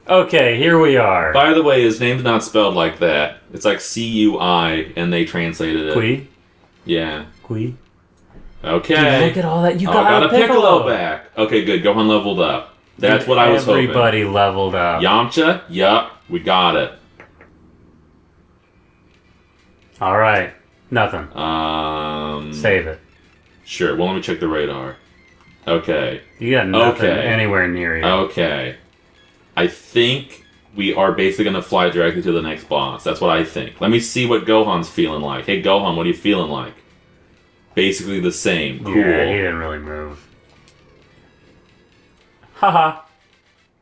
Okay, here we are. By the way, his name's not spelled like that. It's like C-U-I, and they translated it. Qui? Yeah. Qui? Okay. Dude, look at all that. You I got a a Piccolo back. Okay, good. Gohan leveled up. That's what I was hoping. Everybody leveled up. Yamcha? Yup. We got it. Alright. Nothing. Save it. Sure. Well, let me check the radar. Okay. You got nothing anywhere near you. Okay. I think we are basically going to fly directly to the next boss. That's what I think. Let me see what Gohan's feeling like. Hey, Gohan, what are you feeling like? Basically the same. Cool. Yeah, he didn't really move. Haha.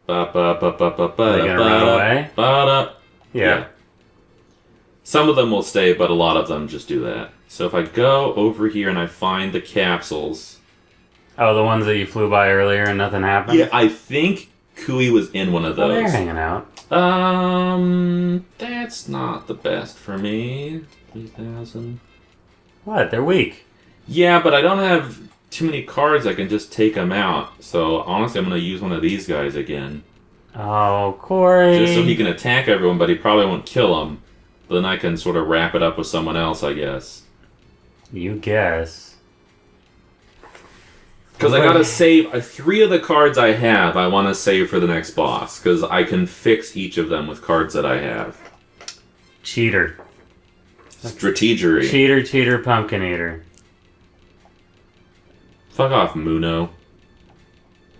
Are you gonna run away? Yeah. Some of them will stay, but a lot of them just do that. So if I go over here and I find the capsules... Oh, the ones that you flew by earlier and nothing happened? Yeah, I think Kui was in one of those. Oh, they're hanging out. That's not the best for me. 3,000. What? They're weak. Yeah, but I don't have too many cards I can just take them out. So honestly, I'm going to use one of these guys again. Oh, Corey. Just so he can attack everyone, but he probably won't kill them. But then I can sort of wrap it up with someone else, I guess. You guess. Because I gotta save 3 of the cards I have. I want to save for the next boss because I can fix each of them with cards that I have. Cheater. Strategery. Cheater, pumpkin eater. Fuck off, Muno.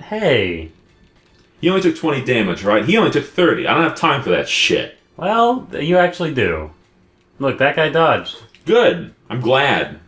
Hey. He only took 20 damage, right? He only took 30. I don't have time for that shit. Well, you actually do. Look, that guy dodged. Good. I'm glad.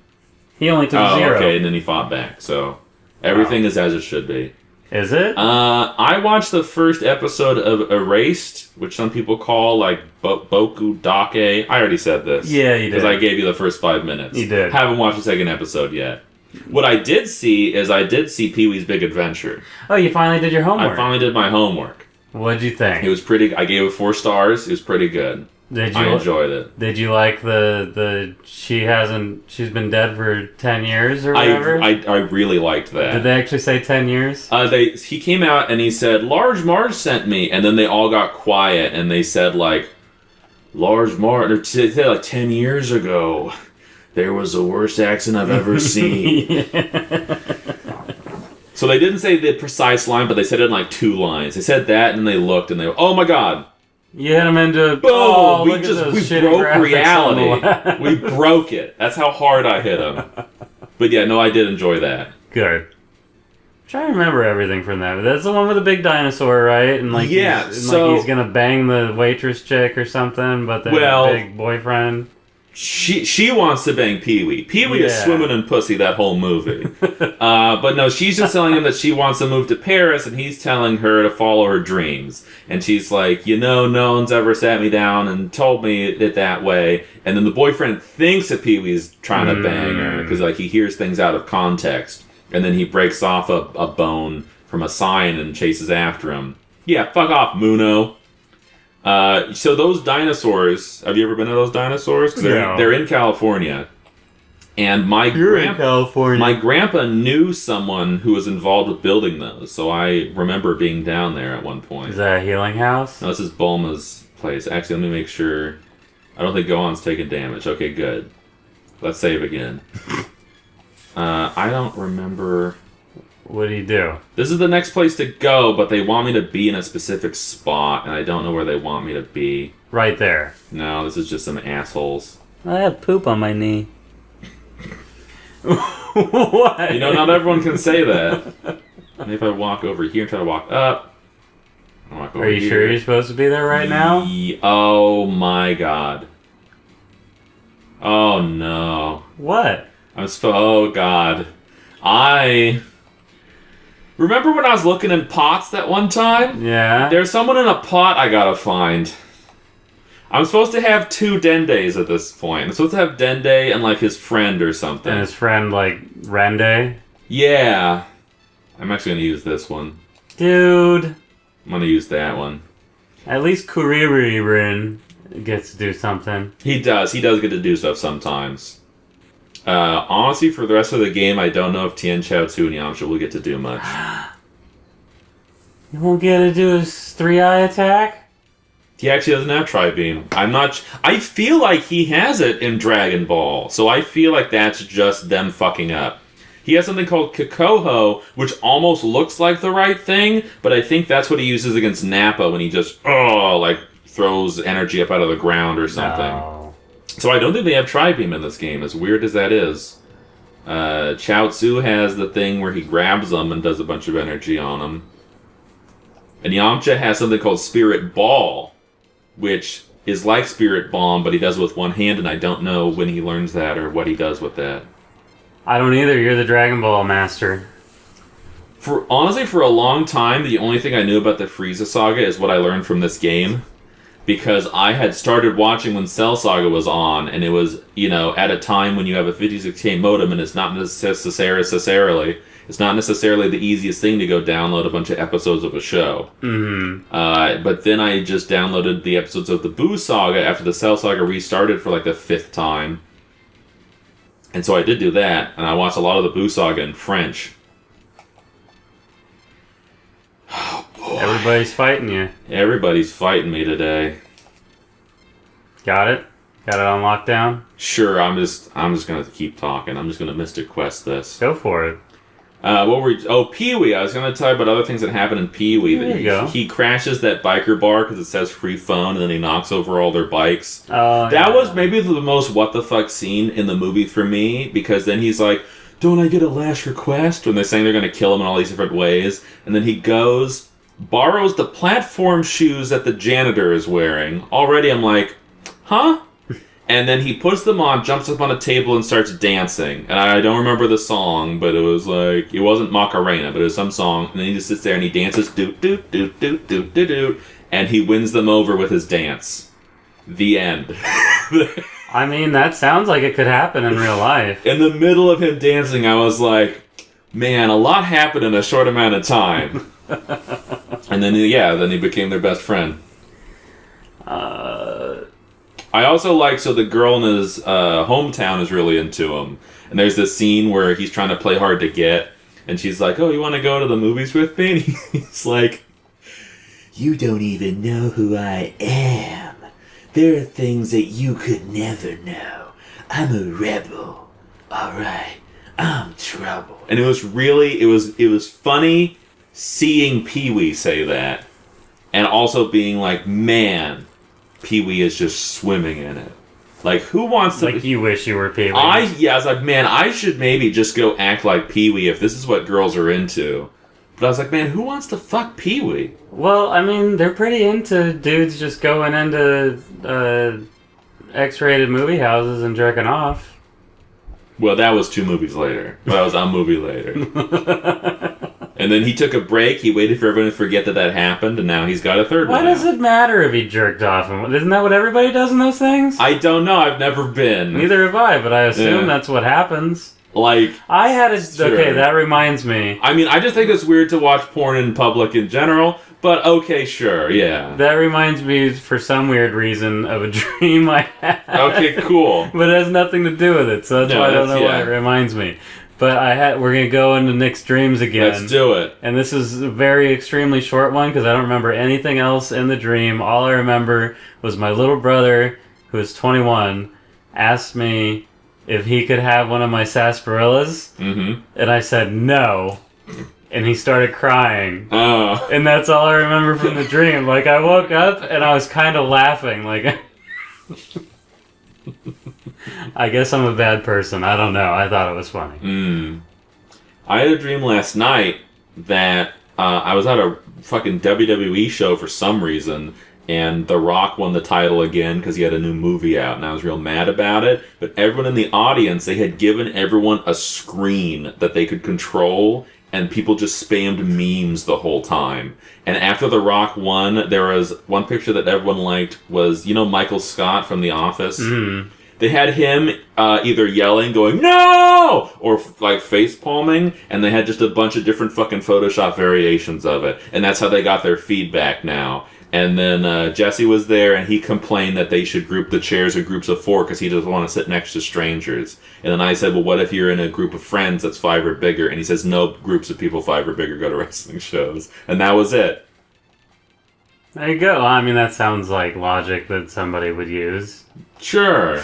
He only took 0. Okay, and then he fought back, so everything is as it should be. Is it? I watched the first episode of Erased, which some people call like Boku Dake. I already said this. Yeah, you did. Because I gave you the first 5 minutes. You did. Haven't watched the second episode yet. What I did see is Pee-wee's Big Adventure. Oh, you finally did your homework. I finally did my homework. What'd you think? It was pretty... I gave it 4 stars. It was pretty good. I enjoyed it. Did you like the she's been dead for 10 years or whatever? I really liked that. Did they actually say 10 years? He came out and he said, Large Marge sent me, and then they all got quiet and they said like, Large Marge, or said like 10 years ago, there was the worst accent I've ever seen. So they didn't say the precise line, but they said it in like 2 lines. They said that and they looked and they went, oh my god. You hit him into... Boom! Oh, we broke reality. We broke it. That's how hard I hit him. But yeah, no, I did enjoy that. Good. I'm trying to remember everything from that. That's the one with the big dinosaur, right? And like, yeah, he's gonna bang the waitress chick or something, but then the big boyfriend... She wants to bang Pee-wee. Pee-wee is swimming in pussy that whole movie. But no, she's just telling him that she wants to move to Paris, and he's telling her to follow her dreams. And she's like, no one's ever sat me down and told me it that way. And then the boyfriend thinks that Pee-wee's trying to bang her, because like he hears things out of context. And then he breaks off a bone from a Saiyan and chases after him. Yeah, fuck off, Muno. So those dinosaurs, have you ever been to those dinosaurs? Because they're in California. And my grandpa knew someone who was involved with building those, so I remember being down there at one point. Is that a healing house? No, this is Bulma's place. Actually, let me make sure. I don't think Gohan's taking damage. Okay, good. Let's save again. I don't remember... What do you do? This is the next place to go, but they want me to be in a specific spot, and I don't know where they want me to be. Right there. No, this is just some assholes. I have poop on my knee. What? Not everyone can say that. And if I walk over here and try to walk up... Are you sure you're supposed to be there right now? Oh my god. Oh no. What? Oh god. Remember when I was looking in pots that one time? Yeah. There's someone in a pot I gotta find. I'm supposed to have 2 Dendes at this point. I'm supposed to have Dende and like his friend or something. And his friend like Rende? Yeah. I'm actually gonna use this one. Dude. I'm gonna use that one. At least Kuririn gets to do something. He does. He does get to do stuff sometimes. Honestly, for the rest of the game, I don't know if Tien Chaozu and Yamcha will get to do much. You won't get to do his 3-eye attack? He actually doesn't have Tri-Beam. I'm not... I feel like he has it in Dragon Ball, so I feel like that's just them fucking up. He has something called Kikoho, which almost looks like the right thing, but I think that's what he uses against Nappa when he just, throws energy up out of the ground or something. No. So I don't think they have Tri-Beam in this game, as weird as that is. Chaozu has the thing where he grabs them and does a bunch of energy on them. And Yamcha has something called Spirit Ball, which is like Spirit Bomb, but he does it with one hand, and I don't know when he learns that or what he does with that. I don't either. You're the Dragon Ball master. Honestly, for a long time, the only thing I knew about the Frieza saga is what I learned from this game. Because I had started watching when Cell Saga was on, and it was, at a time when you have a 56K modem, and it's not necessarily the easiest thing to go download a bunch of episodes of a show. Mm-hmm. But then I just downloaded the episodes of the Buu Saga after the Cell Saga restarted for like the 5th time. And so I did do that, and I watched a lot of the Buu Saga in French. Oh, boy. Everybody's fighting you. Everybody's fighting me today. Got it? Got it on lockdown? Sure, I'm just gonna keep talking. I'm just gonna Mystic Quest this. Go for it. Pee-wee. I was gonna tell you about other things that happen in Pee-wee. There you go. He crashes that biker bar because it says free phone, and then he knocks over all their bikes. That was maybe the most what the fuck scene in the movie for me, because then he's like, "Don't I get a last request?" When they're saying they're gonna kill him in all these different ways, and then he goes, borrows the platform shoes that the janitor is wearing. Already I'm like, huh? And then he puts them on, jumps up on a table, and starts dancing. And I don't remember the song, but it was like, it wasn't Macarena, but it was some song. And then he just sits there and he dances, doot, doot, doot, doot, doot, doot, doot, and he wins them over with his dance. The end. I mean, that sounds like it could happen in real life. In the middle of him dancing, I was like, man, a lot happened in a short amount of time. And then, then he became their best friend. I also like, so the girl in his hometown is really into him. And there's this scene where he's trying to play hard to get. And she's like, "Oh, you want to go to the movies with me?" And he's like, "You don't even know who I am. There are things that you could never know. I'm a rebel. Alright, I'm trouble." And it was really, it was funny seeing Pee-wee say that. And also being like, man, Pee-wee is just swimming in it. Like, who wants to... Like, you wish you were Pee-wee. I was like, man, I should maybe just go act like Pee-wee if this is what girls are into. But I was like, man, who wants to fuck Pee-wee? Well, I mean, they're pretty into dudes just going into X-rated movie houses and jerking off. Well, that was 2 movies later. That was a movie later. And then he took a break, he waited for everyone to forget that happened, and now he's got a 3rd one. Why does it matter if he jerked off? Isn't that what everybody does in those things? I don't know, I've never been. Neither have I, but I assume that's what happens. Like... I had a... Sure. Okay, that reminds me. I mean, I just think it's weird to watch porn in public in general, but okay, sure, yeah. That reminds me, for some weird reason, of a dream I had. Okay, cool. But it has nothing to do with it, so that's why I don't know why it reminds me. But we're going to go into Nick's dreams again. Let's do it. And this is a very extremely short one because I don't remember anything else in the dream. All I remember was my little brother, who is 21, asked me if he could have one of my sarsaparillas. Mm-hmm. And I said no. And he started crying. Oh. And that's all I remember from the dream. Like, I woke up and I was kind of laughing. Like... I guess I'm a bad person. I don't know. I thought it was funny. I had a dream last night that I was at a fucking WWE show for some reason, and The Rock won the title again because he had a new movie out, and I was real mad about it. But everyone in the audience, they had given everyone a screen that they could control, and people just spammed memes the whole time. And after The Rock won, there was one picture that everyone liked was, Michael Scott from The Office? Mm. They had him either yelling, going, "No!" or like face palming, and they had just a bunch of different fucking Photoshop variations of it. And that's how they got their feedback now. And then Jesse was there, and he complained that they should group the chairs in groups of 4 because he doesn't want to sit next to strangers. And then I said, well, what if you're in a group of friends that's 5 or bigger? And he says, no, groups of people 5 or bigger go to wrestling shows. And that was it. There you go. I mean, that sounds like logic that somebody would use. Sure.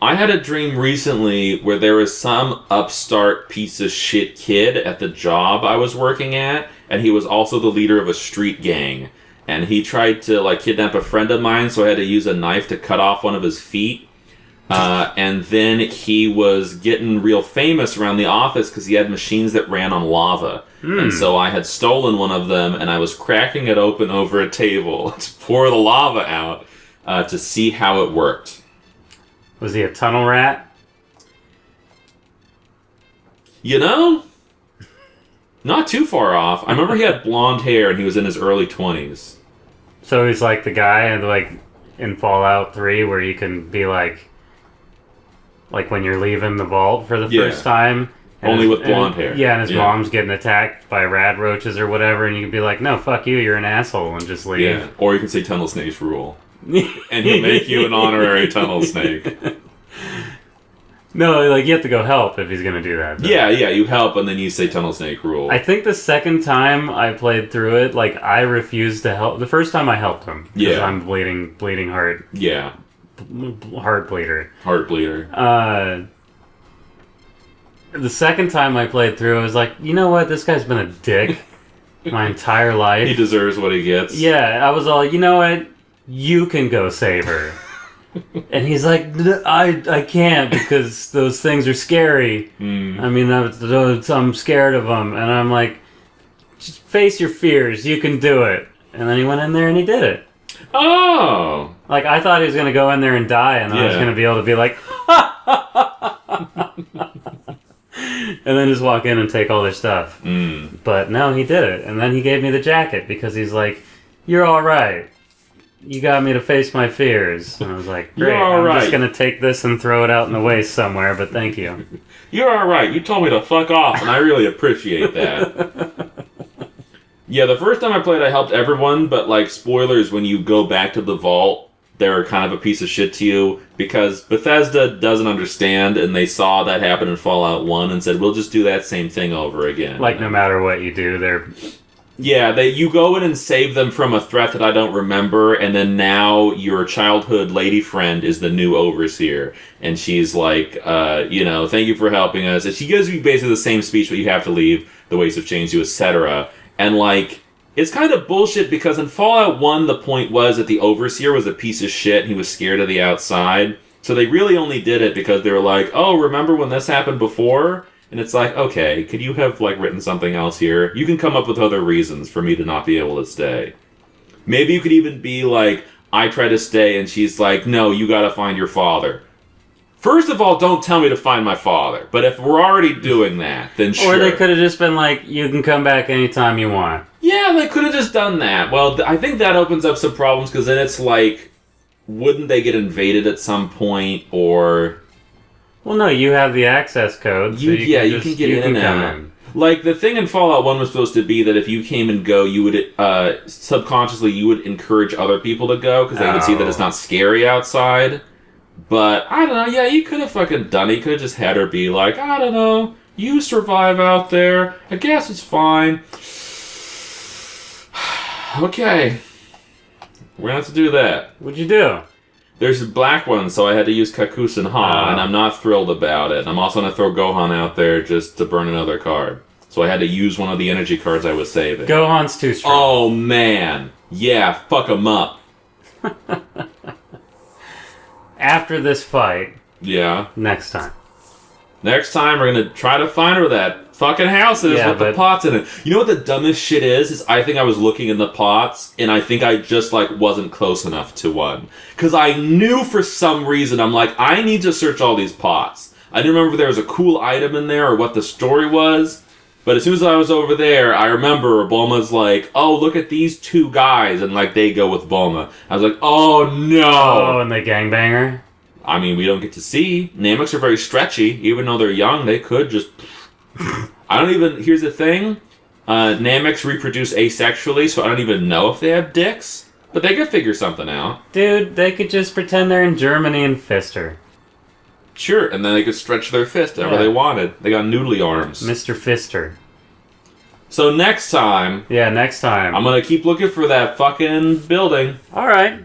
I had a dream recently where there was some upstart piece of shit kid at the job I was working at, and he was also the leader of a street gang. And he tried to, like, kidnap a friend of mine, so I had to use a knife to cut off one of his feet. And then he was getting real famous around the office because he had machines that ran on lava. And so I had stolen one of them, and I was cracking it open over a table to pour the lava out to see how it worked. Was he a tunnel rat? You know, not too far off. I remember he had blonde hair, and he was in his early 20s. So he's like the guy in Fallout 3 where you can be like when you're leaving the vault for the first time. Only with blonde hair. Yeah, and his mom's getting attacked by rad roaches or whatever, and you can be like, no, fuck you, you're an asshole, and just leave. Yeah, or you can say tunnel snakes rule. And he'll make you an honorary tunnel snake. No, you have to go help if he's going to do that. Though. Yeah, you help, and then you say tunnel snake rule. I think the second time I played through it, I refused to help. The first time I helped him. Yeah. I'm bleeding heart. Yeah. Heart bleeder. Heart bleeder. The second time I played through, I was like, you know what? This guy's been a dick my entire life. He deserves what he gets. Yeah, I was all, you know what? You can go save her. And he's like, I can't because those things are scary. I mean, I'm scared of them. And I'm like, just face your fears. You can do it. And then he went in there and he did it. Oh! I thought he was going to go in there and die, and I was going to be able to be like, and then just walk in and take all their stuff. But no, he did it. And then he gave me the jacket because he's like, you're all right. You got me to face my fears. And I was like, great, I'm just going to take this and throw it out in the waste somewhere, but thank you. You're all right. You told me to fuck off, and I really appreciate that. Yeah, the first time I played, I helped everyone, but, spoilers, when you go back to the vault, they're kind of a piece of shit to you, because Bethesda doesn't understand, and they saw that happen in Fallout 1 and said, we'll just do that same thing over again. No matter what you do, they're... Yeah, you go in and save them from a threat that I don't remember, and then now your childhood lady friend is the new overseer, and she's like, thank you for helping us. And she gives you basically the same speech, but you have to leave, the ways have changed you, etc., and, it's kind of bullshit because in Fallout 1, the point was that the Overseer was a piece of shit and he was scared of the outside. So they really only did it because they were like, oh, remember when this happened before? And it's like, okay, could you have, written something else here? You can come up with other reasons for me to not be able to stay. Maybe you could even be like, I try to stay and she's like, no, you gotta find your father. First of all, don't tell me to find my father. But if we're already doing that, then sure. Or they could have just been like, you can come back anytime you want. Yeah, they could have just done that. Well, I think that opens up some problems, because then it's wouldn't they get invaded at some point, or... Well, no, you have the access code, so you can get in and out. The thing in Fallout 1 was supposed to be that if you came and go, you would, subconsciously, you would encourage other people to go, because they would see that it's not scary outside. But, I don't know, yeah, you could have fucking done it. You could have just had her be like, I don't know, you survive out there. I guess it's fine. Okay. We're gonna have to do that. What'd you do? There's a black one, so I had to use Kakus and Ha, and I'm not thrilled about it. I'm also gonna throw Gohan out there just to burn another card. So I had to use one of the energy cards I was saving. Gohan's too strong. Oh, man. Yeah, fuck him up. After this fight. Yeah. Next time. Next time, we're going to try to find where that fucking house is with the pots in it. You know what the dumbest shit is I think I was looking in the pots, and I think I just, wasn't close enough to one. Because I knew for some reason, I'm like, I need to search all these pots. I didn't remember if there was a cool item in there or what the story was. But as soon as I was over there, I remember Bulma's like, oh, look at these two guys, and, they go with Bulma. I was like, oh, no! Oh, and they gangbanger? I mean, we don't get to see. Namecs are very stretchy. Even though they're young, they could just... Here's the thing. Namecs reproduce asexually, so I don't even know if they have dicks. But they could figure something out. Dude, they could just pretend they're in Germany and fist her. Sure, and then they could stretch their fist however they wanted. They got noodly arms. Mr. Fister. So next time, Yeah, next time. I'm gonna keep looking for that fucking building. All right.